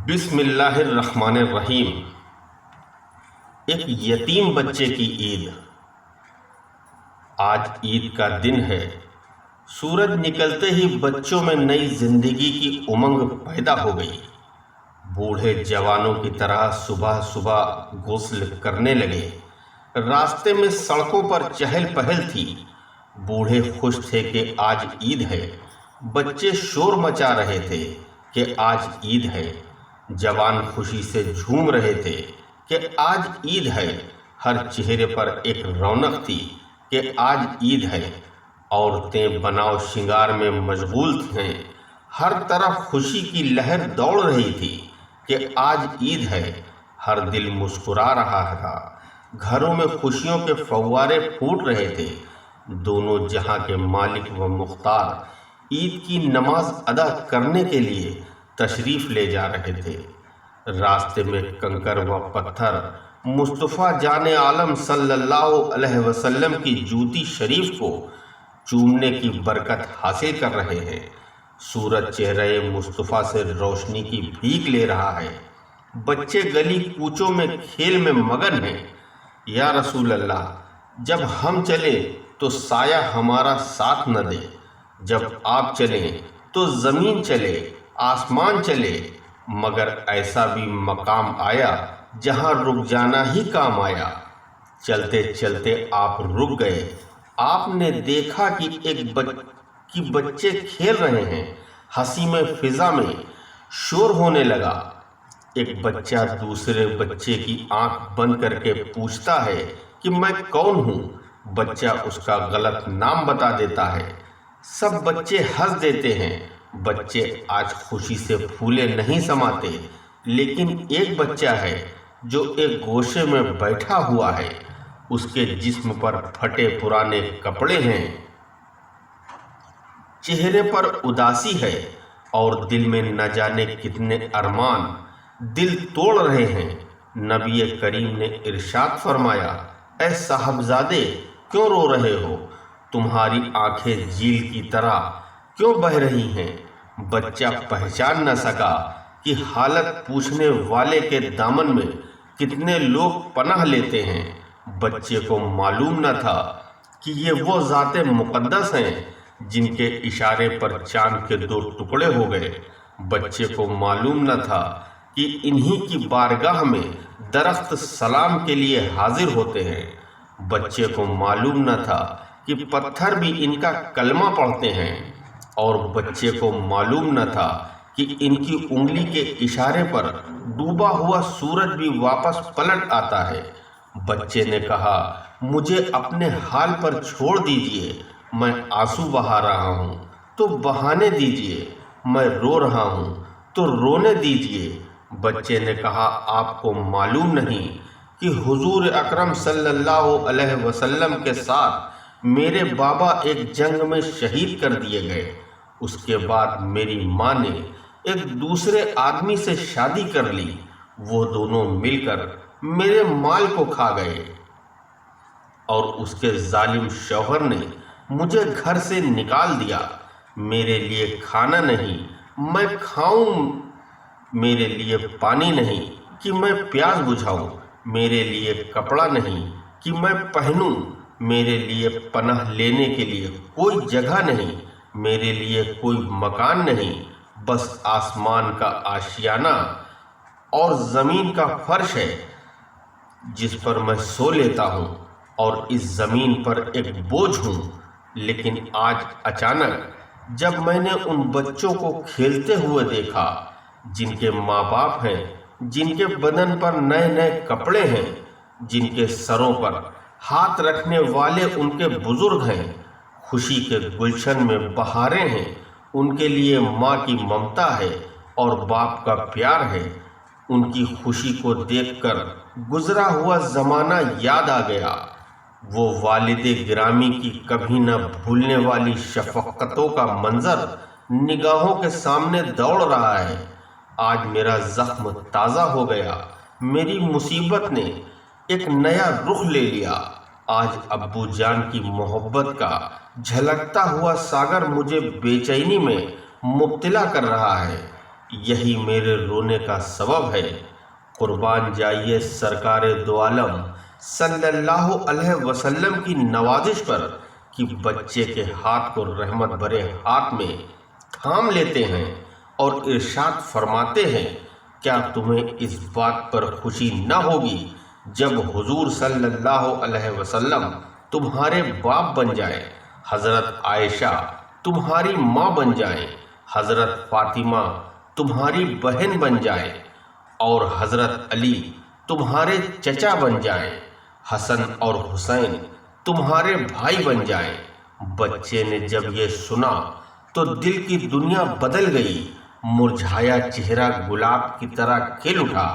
بسم اللہ الرحمن الرحیم۔ ایک یتیم بچے کی عید۔ آج عید کا دن ہے۔ سورج نکلتے ہی بچوں میں نئی زندگی کی امنگ پیدا ہو گئی۔ بوڑھے جوانوں کی طرح صبح صبح غسل کرنے لگے۔ راستے میں سڑکوں پر چہل پہل تھی۔ بوڑھے خوش تھے کہ آج عید ہے۔ بچے شور مچا رہے تھے کہ آج عید ہے۔ جوان خوشی سے جھوم رہے تھے کہ آج عید ہے۔ ہر چہرے پر ایک رونق تھی کہ آج عید ہے۔ عورتیں بناؤ شنگار میں مشغول تھیں۔ ہر طرف خوشی کی لہر دوڑ رہی تھی کہ آج عید ہے۔ ہر دل مسکرا رہا تھا۔ گھروں میں خوشیوں کے فوارے پھوٹ رہے تھے۔ دونوں جہاں کے مالک و مختار عید کی نماز ادا کرنے کے لیے تشریف لے جا رہے تھے۔ راستے میں کنکر و پتھر مصطفیٰ جان عالم صلی اللہ علیہ وسلم کی جوتی شریف کو چومنے کی برکت حاصل کر رہے ہیں۔ سورج چہرے مصطفیٰ سے روشنی کی بھیک لے رہا ہے۔ بچے گلی کوچوں میں کھیل میں مگن ہیں۔ یا رسول اللہ، جب ہم چلیں تو سایہ ہمارا ساتھ نہ دے، جب آپ چلیں تو زمین چلے، آسمان چلے، مگر ایسا بھی مقام آیا جہاں رک جانا ہی کام آیا۔ چلتے چلتے آپ رک گئے۔ آپ نے دیکھا کہ بچے کھیل رہے ہیں۔ ہنسی میں فضا میں شور ہونے لگا۔ ایک بچہ دوسرے بچے کی آنکھ بند کر کے پوچھتا ہے کہ میں کون ہوں؟ بچہ اس کا غلط نام بتا دیتا ہے۔ سب بچے ہنس دیتے ہیں۔ بچے آج خوشی سے پھولے نہیں سماتے، لیکن ایک بچہ ہے جو ایک گوشے میں بیٹھا ہوا ہے۔ اس کے جسم پر پھٹے پرانے کپڑے ہیں، چہرے پر اداسی ہے اور دل میں نہ جانے کتنے ارمان دل توڑ رہے ہیں۔ نبی کریم نے ارشاد فرمایا، اے صاحبزادے، کیوں رو رہے ہو؟ تمہاری آنکھیں جھیل کی طرح کیوں بہہ رہی ہیں؟ بچہ پہچان نہ سکا کہ حالت پوچھنے والے کے دامن میں کتنے لوگ پناہ لیتے ہیں۔ بچے کو معلوم نہ تھا کہ یہ وہ ذات مقدس ہیں جن کے اشارے پر چاند کے 2 ٹکڑے ہو گئے۔ بچے کو معلوم نہ تھا کہ انہی کی بارگاہ میں درخت سلام کے لیے حاضر ہوتے ہیں۔ بچے کو معلوم نہ تھا کہ پتھر بھی ان کا کلمہ پڑھتے ہیں، اور بچے کو معلوم نہ تھا کہ ان کی انگلی کے اشارے پر ڈوبا ہوا سورج بھی واپس پلٹ آتا ہے۔ بچے نے کہا، مجھے اپنے حال پر چھوڑ دیجئے، میں آنسو بہا رہا ہوں تو بہانے دیجئے، میں رو رہا ہوں تو رونے دیجئے۔ بچے نے کہا، آپ کو معلوم نہیں کہ حضور اکرم صلی اللہ علیہ وسلم کے ساتھ میرے بابا ایک جنگ میں شہید کر دیے گئے۔ اس کے بعد میری ماں نے ایک دوسرے آدمی سے شادی کر لی۔ وہ دونوں مل کر میرے مال کو کھا گئے، اور اس کے ظالم شوہر نے مجھے گھر سے نکال دیا۔ میرے لیے کھانا نہیں میں کھاؤں، میرے لیے پانی نہیں کہ میں پیاس بجھاؤں، میرے لیے کپڑا نہیں کہ میں پہنوں، میرے لیے پناہ لینے کے لیے کوئی جگہ نہیں، میرے لیے کوئی مکان نہیں، بس آسمان کا آشیانہ اور زمین کا فرش ہے جس پر میں سو لیتا ہوں، اور اس زمین پر ایک بوجھ ہوں۔ لیکن آج اچانک جب میں نے ان بچوں کو کھیلتے ہوئے دیکھا جن کے ماں باپ ہیں، جن کے بدن پر نئے نئے کپڑے ہیں، جن کے سروں پر ہاتھ رکھنے والے ان کے بزرگ ہیں، خوشی کے گلشن میں بہاریں ہیں، ان کے لیے ماں کی ممتا ہے اور باپ کا پیار ہے، ان کی خوشی کو دیکھ کر گزرا ہوا زمانہ یاد آ گیا۔ وہ والد گرامی کی کبھی نہ بھولنے والی شفقتوں کا منظر نگاہوں کے سامنے دوڑ رہا ہے۔ آج میرا زخم تازہ ہو گیا، میری مصیبت نے ایک نیا رخ لے لیا۔ آج ابو جان کی محبت کا جھلکتا ہوا ساگر مجھے بے چینی میں مبتلا کر رہا ہے۔ یہی میرے رونے کا سبب ہے۔ قربان جائیے سرکار دو عالم صلی اللہ علیہ وسلم کی نوازش پر کہ بچے کے ہاتھ کو رحمت بھرے ہاتھ میں تھام لیتے ہیں اور ارشاد فرماتے ہیں، کیا تمہیں اس بات پر خوشی نہ ہوگی جب حضور صلی اللہ علیہ وسلم تمہارے باپ بن جائیں، حضرت عائشہ تمہاری ماں بن جائیں، حضرت فاطمہ تمہاری بہن بن جائیں اور حضرت علی تمہارے چچا بن جائیں، حسن اور حسین تمہارے بھائی بن جائیں۔ بچے نے جب یہ سنا تو دل کی دنیا بدل گئی، مرجھایا چہرہ گلاب کی طرح کھل اٹھا۔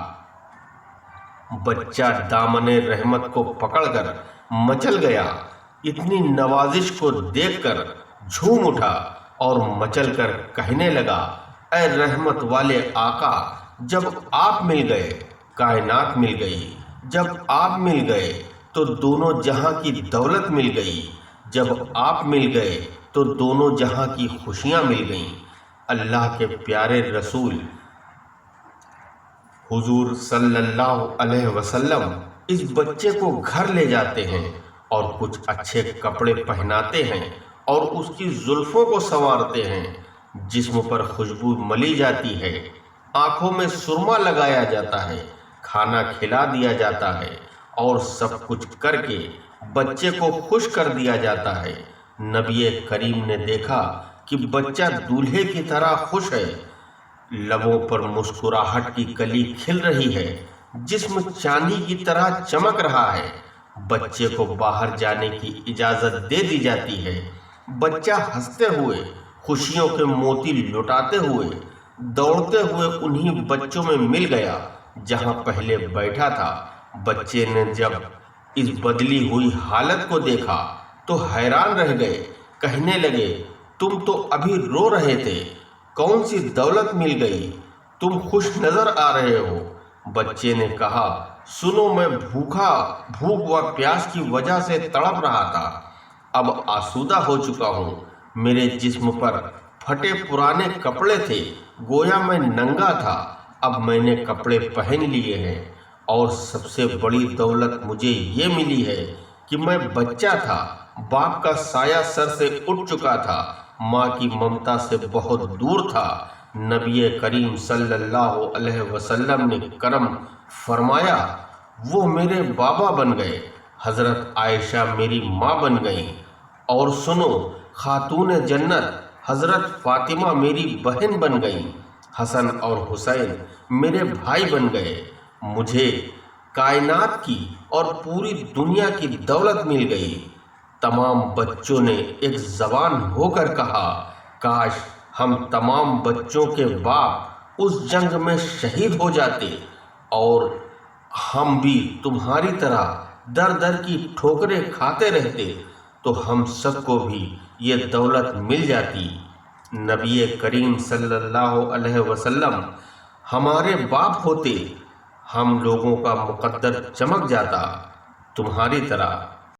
بچہ دامن رحمت کو پکڑ کر مچل گیا، اتنی نوازش کو دیکھ کر جھوم اٹھا اور مچل کر کہنے لگا، اے رحمت والے آقا، جب آپ مل گئے کائنات مل گئی، جب آپ مل گئے تو دونوں جہاں کی دولت مل گئی، جب آپ مل گئے تو دونوں جہاں کی خوشیاں مل گئیں۔ اللہ کے پیارے رسول حضور صلی اللہ علیہ وسلم اس بچے کو گھر لے جاتے ہیں اور کچھ اچھے کپڑے پہناتے ہیں اور اس کی زلفوں کو سنوارتے ہیں، جسم پر خوشبو ملی جاتی ہے، آنکھوں میں سرما لگایا جاتا ہے، کھانا کھلا دیا جاتا ہے اور سب کچھ کر کے بچے کو خوش کر دیا جاتا ہے۔ نبی کریم نے دیکھا کہ بچہ دولہے کی طرح خوش ہے، لبوں پر مسکراہٹ کی کلی کھل رہی ہے، جسم چاندی کی طرح چمک رہا ہے۔ بچے کو باہر جانے کی اجازت دے دی جاتی ہے۔ بچہ ہنستے ہوئے خوشیوں کے موتی لٹاتے ہوئے دوڑتے ہوئے انہی بچوں میں مل گیا جہاں پہلے بیٹھا تھا۔ بچے نے جب اس بدلی ہوئی حالت کو دیکھا تو حیران رہ گئے، کہنے لگے، تم تو ابھی رو رہے تھے، کون سی دولت مل گئی، تم خوش نظر آ رہے ہو۔ بچے نے کہا، سنو، میں بھوک و پیاس کی وجہ سے تڑپ رہا تھا، اب آسودہ ہو چکا ہوں۔ میرے جسم پر پھٹے پرانے کپڑے تھے، گویا میں ننگا تھا، اب میں نے کپڑے پہن لیے ہیں، اور سب سے بڑی دولت مجھے یہ ملی ہے کہ میں بچہ تھا، باپ کا سایہ سر سے اٹھ چکا تھا، ماں کی ممتا سے بہت دور تھا۔ نبی کریم صلی اللہ علیہ وسلم نے کرم فرمایا، وہ میرے بابا بن گئے، حضرت عائشہ میری ماں بن گئیں، اور سنو، خاتون جنت حضرت فاطمہ میری بہن بن گئیں، حسن اور حسین میرے بھائی بن گئے۔ مجھے کائنات کی اور پوری دنیا کی دولت مل گئی۔ تمام بچوں نے ایک زبان ہو کر کہا، کاش ہم تمام بچوں کے باپ اس جنگ میں شہید ہو جاتے اور ہم بھی تمہاری طرح در در کی ٹھوکریں کھاتے رہتے تو ہم سب کو بھی یہ دولت مل جاتی۔ نبی کریم صلی اللہ علیہ وسلم ہمارے باپ ہوتے، ہم لوگوں کا مقدر چمک جاتا تمہاری طرح۔